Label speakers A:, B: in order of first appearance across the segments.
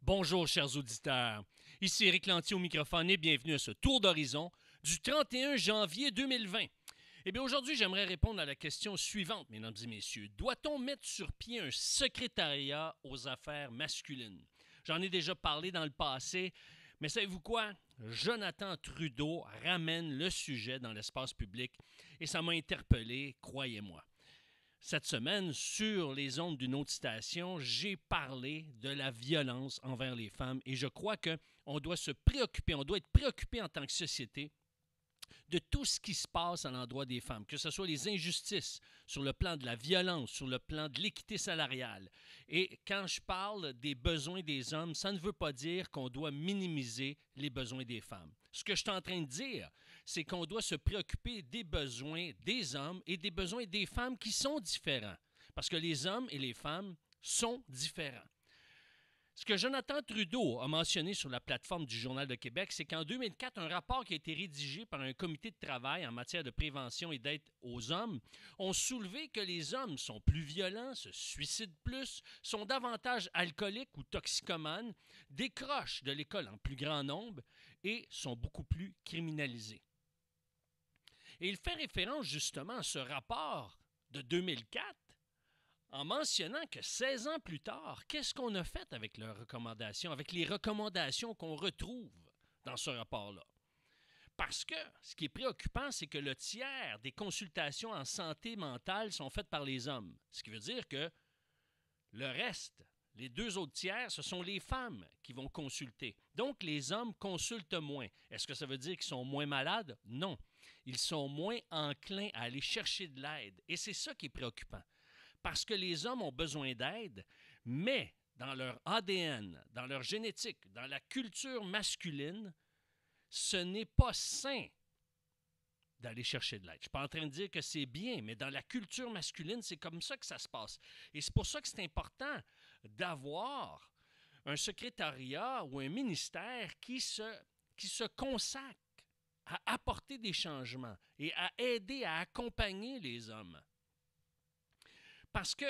A: Bonjour, chers auditeurs. Ici Éric Lantier au microphone et bienvenue à ce tour d'horizon du 31 janvier 2020. Eh bien, aujourd'hui, j'aimerais répondre à la question suivante, mesdames et messieurs. Doit-on mettre sur pied un secrétariat aux affaires masculines? J'en ai déjà parlé dans le passé, mais savez-vous quoi? Jonathan Trudeau ramène le sujet dans l'espace public et ça m'a interpellé, croyez-moi. Cette semaine, sur les ondes d'une autre station, j'ai parlé de la violence envers les femmes et je crois qu'on doit se préoccuper, on doit être préoccupé en tant que société de tout ce qui se passe à l'endroit des femmes, que ce soit les injustices sur le plan de la violence, sur le plan de l'équité salariale. Et quand je parle des besoins des hommes, ça ne veut pas dire qu'on doit minimiser les besoins des femmes. Ce que je suis en train de dire, c'est qu'on doit se préoccuper des besoins des hommes et des besoins des femmes qui sont différents. Parce que les hommes et les femmes sont différents. Ce que Jonathan Trudeau a mentionné sur la plateforme du Journal de Québec, c'est qu'en 2004, un rapport qui a été rédigé par un comité de travail en matière de prévention et d'aide aux hommes ont soulevé que les hommes sont plus violents, se suicident plus, sont davantage alcooliques ou toxicomanes, décrochent de l'école en plus grand nombre et sont beaucoup plus criminalisés. Et il fait référence justement à ce rapport de 2004 en mentionnant que 16 ans plus tard, qu'est-ce qu'on a fait avec leurs recommandations, avec les recommandations qu'on retrouve dans ce rapport-là? Parce que ce qui est préoccupant, c'est que le tiers des consultations en santé mentale sont faites par les hommes. Ce qui veut dire que le reste, les deux autres tiers, ce sont les femmes qui vont consulter. Donc, les hommes consultent moins. Est-ce que ça veut dire qu'ils sont moins malades? Non. Ils sont moins enclins à aller chercher de l'aide. Et c'est ça qui est préoccupant. Parce que les hommes ont besoin d'aide, mais dans leur ADN, dans leur génétique, dans la culture masculine, ce n'est pas sain d'aller chercher de l'aide. Je ne suis pas en train de dire que c'est bien, mais dans la culture masculine, c'est comme ça que ça se passe. Et c'est pour ça que c'est important d'avoir un secrétariat ou un ministère qui se consacre à apporter des changements et à aider, à accompagner les hommes. Parce que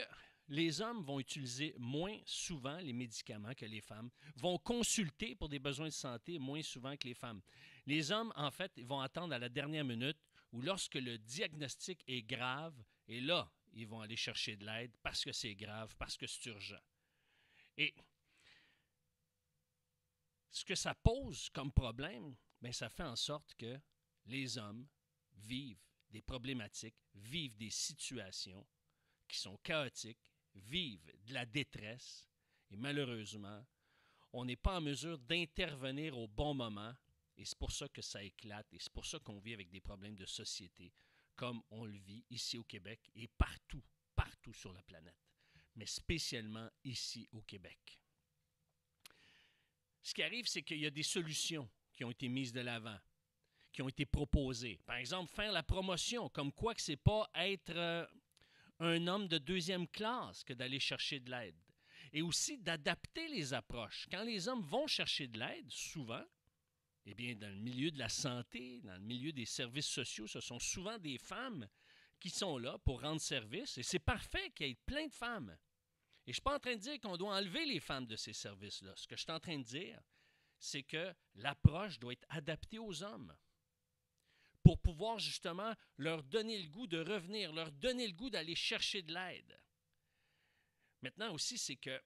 A: les hommes vont utiliser moins souvent les médicaments que les femmes, vont consulter pour des besoins de santé moins souvent que les femmes. Les hommes, en fait, vont attendre à la dernière minute ou lorsque le diagnostic est grave, et là, ils vont aller chercher de l'aide parce que c'est grave, parce que c'est urgent. Et ce que ça pose comme problème, bien, ça fait en sorte que les hommes vivent des problématiques, vivent des situations qui sont chaotiques, vivent de la détresse et malheureusement, on n'est pas en mesure d'intervenir au bon moment et c'est pour ça que ça éclate et c'est pour ça qu'on vit avec des problèmes de société comme on le vit ici au Québec et partout, partout sur la planète, mais spécialement ici au Québec. Ce qui arrive, c'est qu'il y a des solutions qui ont été mises de l'avant, qui ont été proposées. Par exemple, faire la promotion, comme quoi que c'est pas être un homme de deuxième classe que d'aller chercher de l'aide. Et aussi d'adapter les approches. Quand les hommes vont chercher de l'aide, souvent, eh bien, dans le milieu de la santé, dans le milieu des services sociaux, ce sont souvent des femmes qui sont là pour rendre service. Et c'est parfait qu'il y ait plein de femmes. Et je ne suis pas en train de dire qu'on doit enlever les femmes de ces services-là. Ce que je suis en train de dire, c'est que l'approche doit être adaptée aux hommes pour pouvoir justement leur donner le goût de revenir, leur donner le goût d'aller chercher de l'aide. Maintenant aussi, c'est que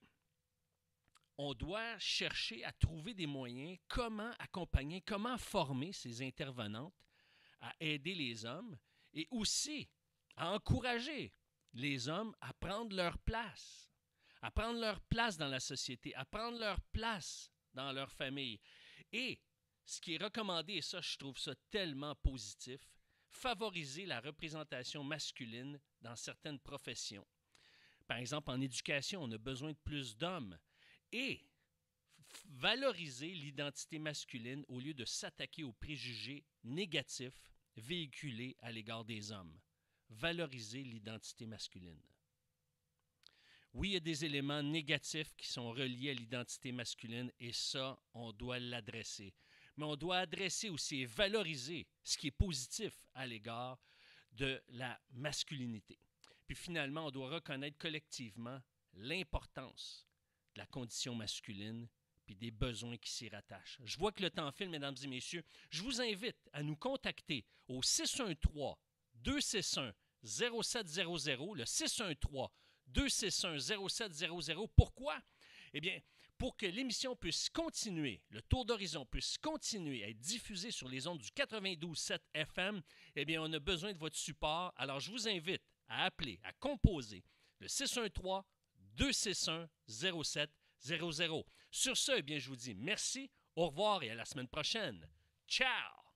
A: on doit chercher à trouver des moyens, comment accompagner, comment former ces intervenantes à aider les hommes et aussi à encourager les hommes à prendre leur place dans la société, à prendre leur place dans leur famille. Et ce qui est recommandé, et ça, je trouve ça tellement positif, favoriser la représentation masculine dans certaines professions. Par exemple, en éducation, on a besoin de plus d'hommes. Et valoriser l'identité masculine au lieu de s'attaquer aux préjugés négatifs véhiculés à l'égard des hommes. Valoriser l'identité masculine. Oui, il y a des éléments négatifs qui sont reliés à l'identité masculine et ça, on doit l'adresser. Mais on doit adresser aussi et valoriser ce qui est positif à l'égard de la masculinité. Puis finalement, on doit reconnaître collectivement l'importance de la condition masculine puis des besoins qui s'y rattachent. Je vois que le temps file, mesdames et messieurs. Je vous invite à nous contacter au 613-261-0700, le 613-261-0700. Pourquoi? Eh bien, pour que l'émission puisse continuer, le Tour d'Horizon puisse continuer à être diffusé sur les ondes du 92.7 FM, eh bien, on a besoin de votre support. Alors, je vous invite à appeler, à composer le 613-261-0700. Sur ce, eh bien, je vous dis merci, au revoir et à la semaine prochaine. Ciao!